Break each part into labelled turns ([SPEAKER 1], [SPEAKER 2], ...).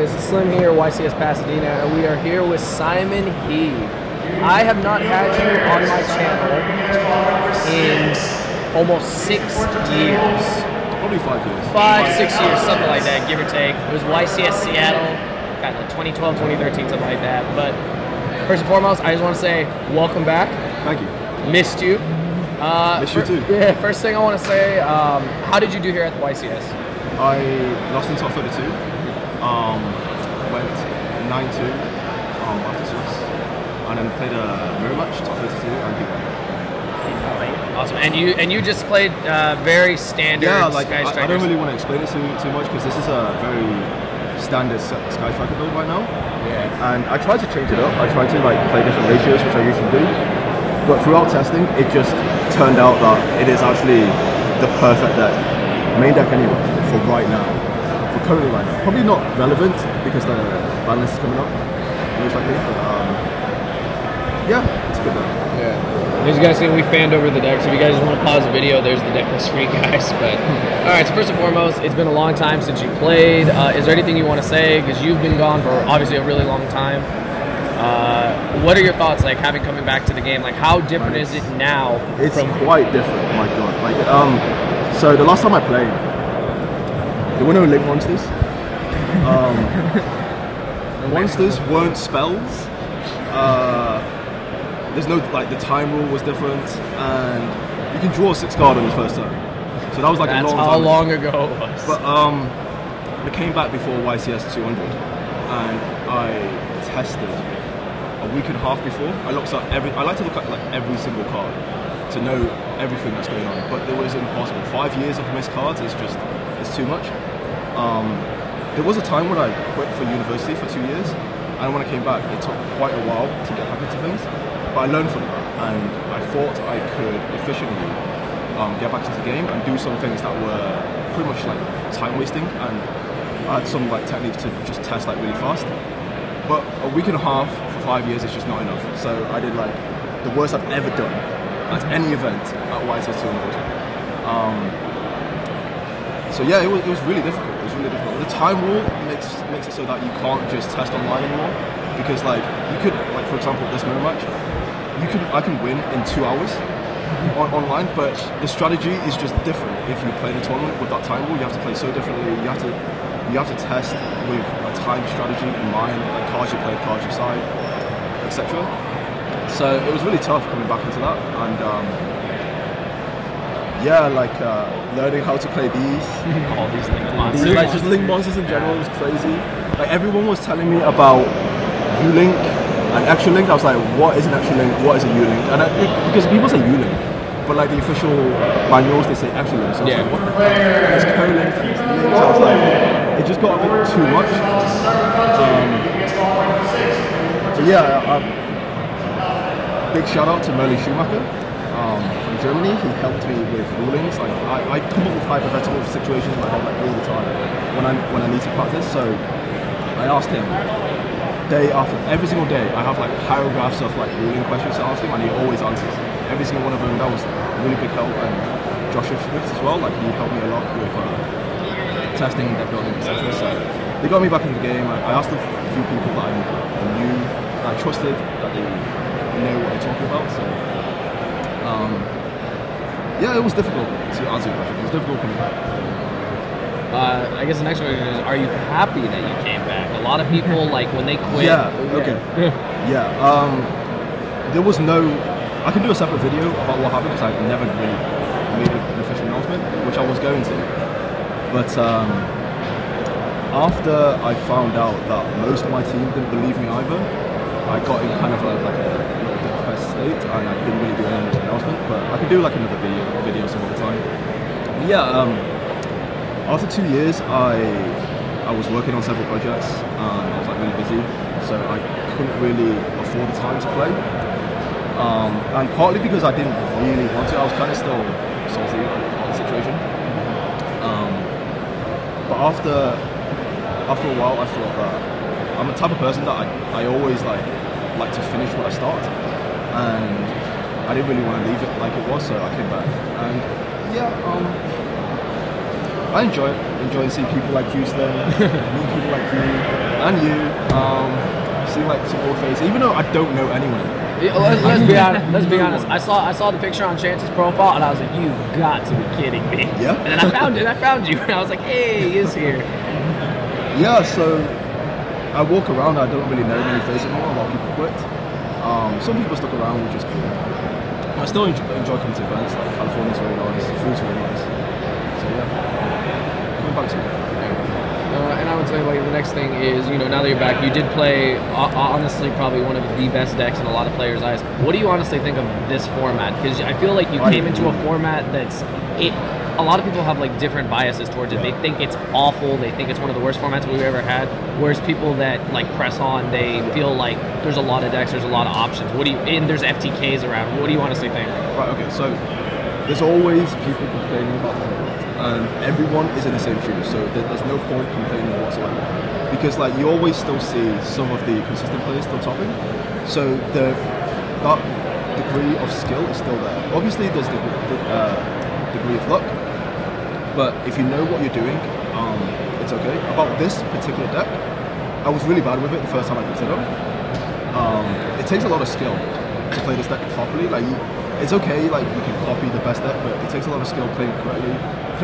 [SPEAKER 1] This is Slim here, YCS Pasadena, and we are here with Simon He. I have not had you on my channel in almost 6 years.
[SPEAKER 2] Probably 5 years.
[SPEAKER 1] 6 years, something like that, give or take. It was YCS Seattle, kind of 2012, 2013, something like that. But first and foremost, I just want to say welcome back.
[SPEAKER 2] Thank you.
[SPEAKER 1] Missed you.
[SPEAKER 2] Missed you too.
[SPEAKER 1] Yeah, first thing I want to say, how did you do here at the YCS?
[SPEAKER 2] I lost in top 32. Went 9-2 after Swiss, and then played a mirror match, top 32, and beat them.
[SPEAKER 1] Awesome. And you just played very standard.
[SPEAKER 2] Yeah, like
[SPEAKER 1] Sky
[SPEAKER 2] I don't really want to explain it too much because this is a very standard Sky Striker build right now.
[SPEAKER 1] Yeah.
[SPEAKER 2] And I tried to change it up. I tried to like play different ratios, which I usually do. But throughout testing, it just turned out that it is actually the perfect deck, main deck anyway, for right now. Currently right now. Probably not relevant because the balance is coming up, most likely. But yeah, it's good though.
[SPEAKER 1] Yeah. As you guys see, we fanned over the deck, so if you guys just want to pause the video, there's the deck list for you guys. But alright, so first and foremost, it's been a long time since you played. Is there anything you want to say? Because you've been gone for obviously a really long time. What are your thoughts, like coming back to the game? Like, how different is it now?
[SPEAKER 2] It's quite different, oh my god. Like so the last time I played, there were no link monsters. Monsters weren't spells. There's no, like, the time rule was different, and you can draw a 6 card on your first turn. So that was like
[SPEAKER 1] That's
[SPEAKER 2] a long time.
[SPEAKER 1] how long ago it was.
[SPEAKER 2] But I came back before YCS 200, and I tested a week and a half before. I looked up I like to look at like every single card to know everything that's going on, but it was impossible. 5 years of missed cards is just, it's too much. There was a time when I quit for university for 2 years, and when I came back, it took quite a while to get back into things. But I learned from that, and I thought I could efficiently get back into the game and do some things that were pretty much like time wasting, and I had some like techniques to just test like really fast. But a week and a half for 5 years is just not enough. So I did like the worst I've ever done at any event at YCS 200. So yeah, it was really difficult. It was really difficult. The time rule makes it so that you can't just test online anymore, because like you could, like for example this mirror match, I can win in 2 hours online, but the strategy is just different. If you play in a tournament with that time rule, you have to play so differently. You have to test with a time strategy in mind, like cards you play, cards you side, etc. So it was really tough coming back into that, and yeah, like learning how to play these.
[SPEAKER 1] All these link monsters.
[SPEAKER 2] Like just link monsters in general was crazy. Like everyone was telling me about U-Link and actual link. I was like, what is an actual link? What is a U-Link? And because people say U-Link, but like the official manuals they say actual link. So I was like, what the heck? It's co-link and it's link. So I was like, it just got a bit too much. But yeah, big shout out to Merlin Schumacher. From Germany, he helped me with rulings. Like I come up with hypothetical situations in my head like all the time when I need to practice. So I asked him day after every single day. I have like paragraphs of like ruling questions to ask him, and he always answers every single one of them. That was a really big help. And Joshua Schmitz as well. Like he helped me a lot with testing and deck building, etc. So they got me back into the game. I asked a few people that I knew, that I trusted, that they know what they're talking about. So. Yeah, it was difficult to answer your question. It was difficult coming back.
[SPEAKER 1] I guess the next question is, are you happy that you came back? A lot of people, like, when they quit...
[SPEAKER 2] Yeah, okay. Yeah, there was no... I can do a separate video about what happened, because I never really made an official announcement, which I was going to. But after I found out that most of my team didn't believe me either, I got in kind of like a depressed state, and I didn't really do any announcement. But I could do like another video some other time. But yeah, after 2 years, I was working on several projects, and I was like really busy, so I couldn't really afford the time to play. And partly because I didn't really want to, I was kind of still salty about the situation. But after a while, I thought that I'm the type of person that I always like to finish what I start, and I didn't really want to leave it like it was, so I came back. And yeah, I enjoy it. Enjoy seeing people like you there, meet people like you, and you. Seeing like some old faces, even though I don't know anyone.
[SPEAKER 1] Let's be honest. Let's be honest. I saw the picture on Chance's profile, and I was like, "You've got to be kidding me!"
[SPEAKER 2] Yeah.
[SPEAKER 1] And then I found it. I found you, and I was like, "Hey, he is here."
[SPEAKER 2] Yeah. So I walk around. I don't really know many faces anymore. A lot of people quit. Some people stuck around, which is cool. I still enjoy coming to events. Like California's very nice. The food's really nice. So yeah, coming back to it.
[SPEAKER 1] And I would say, like, the next thing is, you know, now that you're back, you did play, honestly, probably one of the best decks in a lot of players' eyes. What do you honestly think of this format? Because I feel like you came into a format that's, a lot of people have, like, different biases towards it. They think it's awful. They think it's one of the worst formats we've ever had. Whereas people that, like, press on, they feel like there's a lot of decks, there's a lot of options. And there's FTKs around. What do you honestly think?
[SPEAKER 2] Right, okay, so there's always people complaining about the format. And everyone is in the same shoes, so there's no point complaining whatsoever. Because like you always still see some of the consistent players still topping, so that degree of skill is still there. Obviously, there's the degree of luck, but if you know what you're doing, it's okay. About this particular deck, I was really bad with it the first time I picked it up. It takes a lot of skill to play this deck properly. Like it's okay, like you can copy the best deck, but it takes a lot of skill playing correctly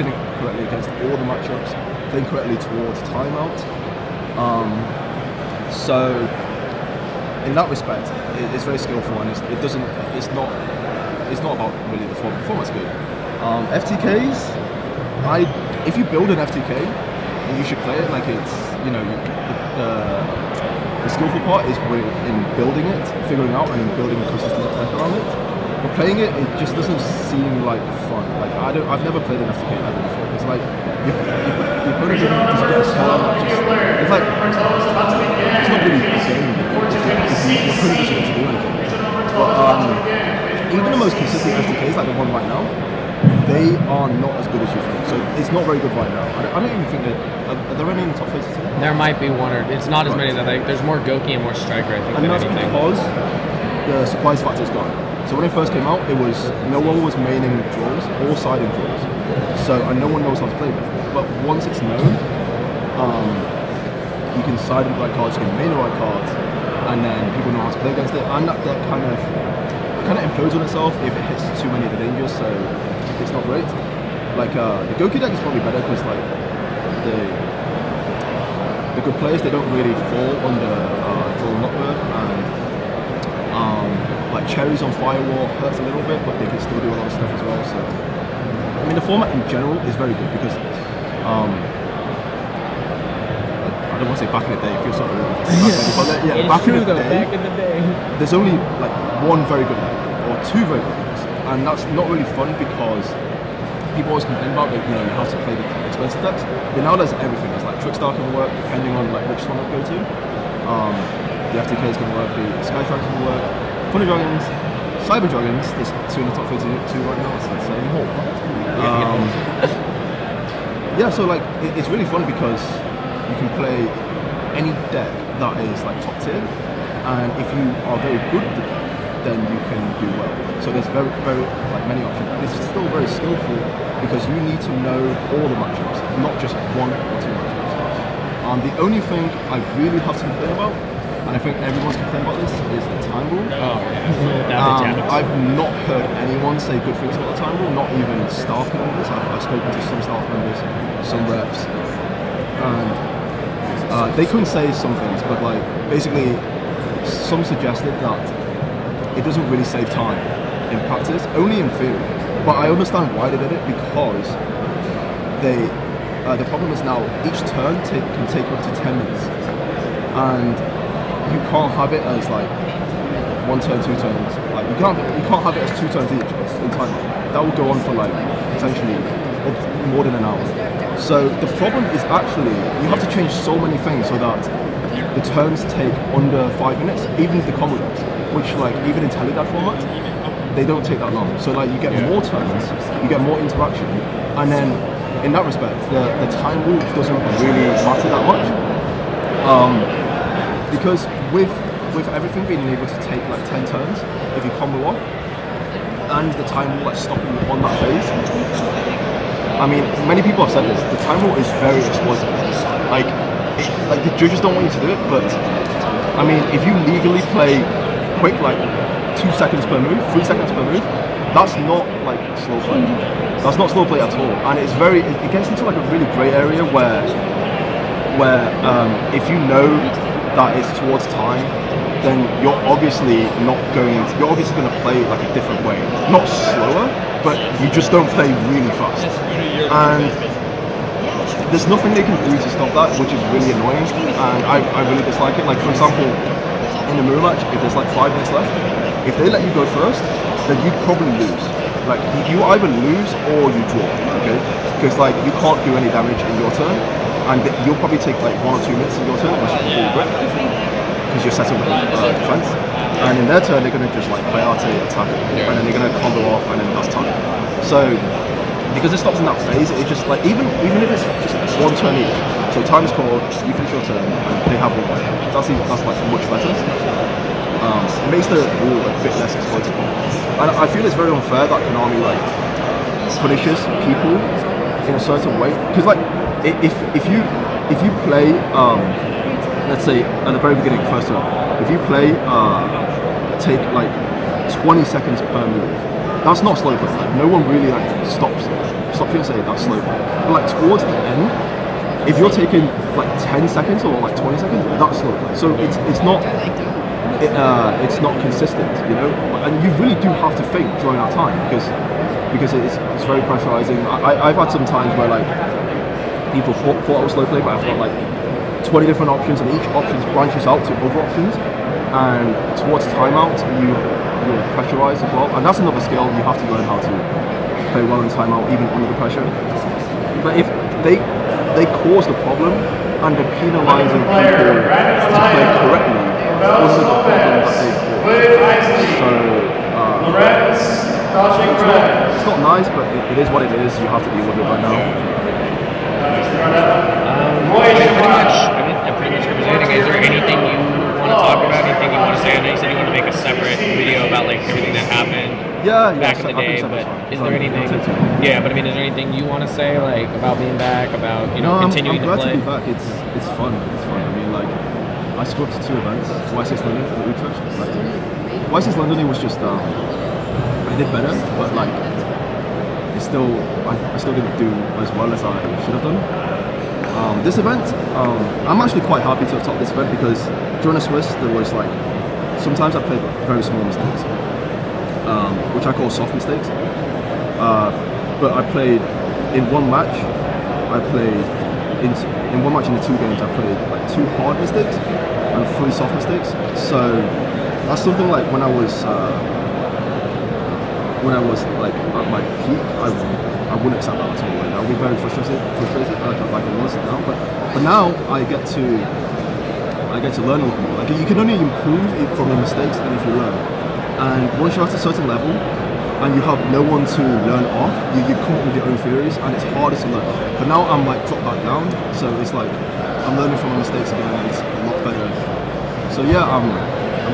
[SPEAKER 2] against all the matchups, playing correctly towards timeout. So in that respect, it's very skillful, and it's not about really the format. The format's good. FTKs, if you build an FTK, you should play it like it's, you know, the skillful part is in building it, figuring out, and building a consistent deck around it. But playing it, it just doesn't seem like fun. Like I've never played an FTK ever before. It's like you put it in this turn, it's like it's not really a game. You're putting this in to do anything. But even the most consistent FTKs, like the one right now, they are not as good as you think. So it's not very good right now. I don't even think that are there any in the top phases today?
[SPEAKER 1] There might be one, or it's not as many as I think. There's more Goki and more Striker, I think,
[SPEAKER 2] and
[SPEAKER 1] than
[SPEAKER 2] that's
[SPEAKER 1] anything.
[SPEAKER 2] Because the surprise factor is gone. So when it first came out, it was no one was maining draws or siding draws. So and no one knows how to play with it. But once it's known, you can side with the right cards, you can main the right cards, and then people know how to play against it. And that deck kind of implodes on itself if it hits too many of the dangers. So it's not great. Like the Goki deck is probably better because like the good players, they don't really fall under draw knockbird, and like cherries on firewall hurts a little bit, but they can still do a lot of stuff as well. So I mean the format in general is very good because I don't want to say back in the day, it feels sort of rude. But yeah, back in the day, there's only like one very good deck or two very good decks, and that's not really fun because people always complain about that, you know, you have to play the expensive decks. But now there's everything. There's like Trickstar can work depending on like which one I go to. The FTK is going to work, the Sky Strike can work, Funny Dragons, Cyber Dragons, there's two in the top 32 right now, it's insane. Yeah, so like it's really fun because you can play any deck that is like top tier, and if you are very good at the deck, then you can do well. So there's very like many options. It's still very skillful because you need to know all the matchups, not just one or two matchups. The only thing I really have to complain about, and I think everyone's complaining about this, is the time rule.
[SPEAKER 1] Oh, yeah.
[SPEAKER 2] I've not heard anyone say good things about the time rule, not even staff members. I've spoken to some staff members, some reps, and they couldn't say some things, but like basically some suggested that it doesn't really save time in practice, only in theory. But I understand why they did it, because the problem is now each turn can take up to 10 minutes, and you can't have it as like one turn, two turns. Like you can't have it as 2 turns each in time. That would go on for like potentially more than an hour. So the problem is actually you have to change so many things so that the turns take under 5 minutes, even the combo decks, which like even in Teledad format, they don't take that long. So like you get more turns, you get more interaction, and then in that respect, the time rule doesn't really matter that much. Because with everything being able to take like 10 turns, if you combo off, and the time rule like stopping on that phase, I mean, many people have said this. The time rule is very explosive. Like, like the judges don't want you to do it, but I mean, if you legally play quick, like 2 seconds per move, 3 seconds per move, that's not like slow play. That's not slow play at all, and it's very. It gets into like a really grey area where if you know that it's towards time, then you're obviously not going. You're obviously going to play like a different way, not slower, but you just don't play really fast. And there's nothing they can do to stop that, which is really annoying, and I really dislike it. Like for example, in a mirror match, if there's like 5 minutes left, if they let you go first, then you'd probably lose. Like you either lose or you draw, okay? Because like you can't do any damage in your turn, and you'll probably take like 1 or 2 minutes in your turn, which is really good, because you're setting up defense. And in their turn, they're gonna just like play RT, attack, and then they're gonna combo off, and then that's time. So because it stops in that phase, it just like even if it's just 1 turn each. So time is called, you finish your turn, and they have 1. That's like much better. It makes the rule a bit less exploitable. And I feel it's very unfair that Konami like punishes people in a certain way. Because like if you play let's say at the very beginning, first turn, if you play take like 20 seconds per move, that's not slow play. Like, no one really like stops you and say that's slow play. But like towards the end, if you're taking like 10 seconds or like 20 seconds, that's slow play. So it's not consistent, you know, and you really do have to think during that time because it's very pressurizing. I've had some times where like people thought I was slow play, but I've got like 20 different options, and each option branches out to other options, and towards timeout you're pressurized as well, and that's another skill. You have to learn how to play well in timeout even under the pressure. But if they cause the problem and they're penalizing people to play correctly under the problem that they caused. So it's not nice, but it is what it is. You have to deal with it right now.
[SPEAKER 1] Pretty much covers anything. Is there anything you want to talk about? Anything you want to say? I know you said you want to make a separate video about like everything that happened back in the day. But is there anything? Yeah, but I mean, is there anything you want to say like about being back? About continuing to play?
[SPEAKER 2] I'm glad to be back. It's fun. It's fun. I mean, like I scored 2 events. YCS London and Utrecht. Like, YCS London, it was just I did better, but like it's still I still didn't do as well as I should have done. This event, I'm actually quite happy to have topped this event because during the Swiss there was like sometimes I played very small mistakes, which I call soft mistakes. But I played in one match. In one match in the 2 games, I played like 2 hard mistakes and 3 soft mistakes. So that's something like when I was like at my peak, I wouldn't accept that at all. Like, I would be very frustrated like I was now. But now I get to learn a lot more. Like you can only improve from your mistakes and if you learn. And once you're at a certain level and you have no one to learn off, you come up with your own theories and it's harder to learn. But now I'm like dropped back down, so it's like I'm learning from my mistakes again and it's a lot better. So yeah, I'm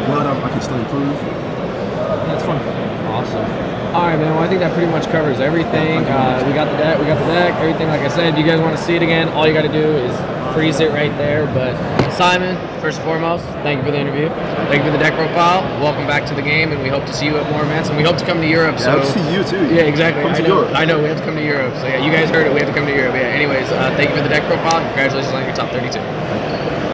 [SPEAKER 2] glad I can still improve. Yeah, it's fun.
[SPEAKER 1] Awesome. All right, man. Well, I think that pretty much covers everything. We got the deck. Everything, like I said. If you guys want to see it again, all you got to do is freeze it right there. But Simon, first and foremost, thank you for the interview. Thank you for the deck profile. Welcome back to the game, and we hope to see you at more events. And we hope to come to Europe.
[SPEAKER 2] Yeah, I hope to see you too.
[SPEAKER 1] Yeah, exactly.
[SPEAKER 2] Come to Europe.
[SPEAKER 1] I know. We have to come to Europe. So yeah, you guys heard it. We have to come to Europe. Yeah. Anyways, thank you for the deck profile. Congratulations on your top 32.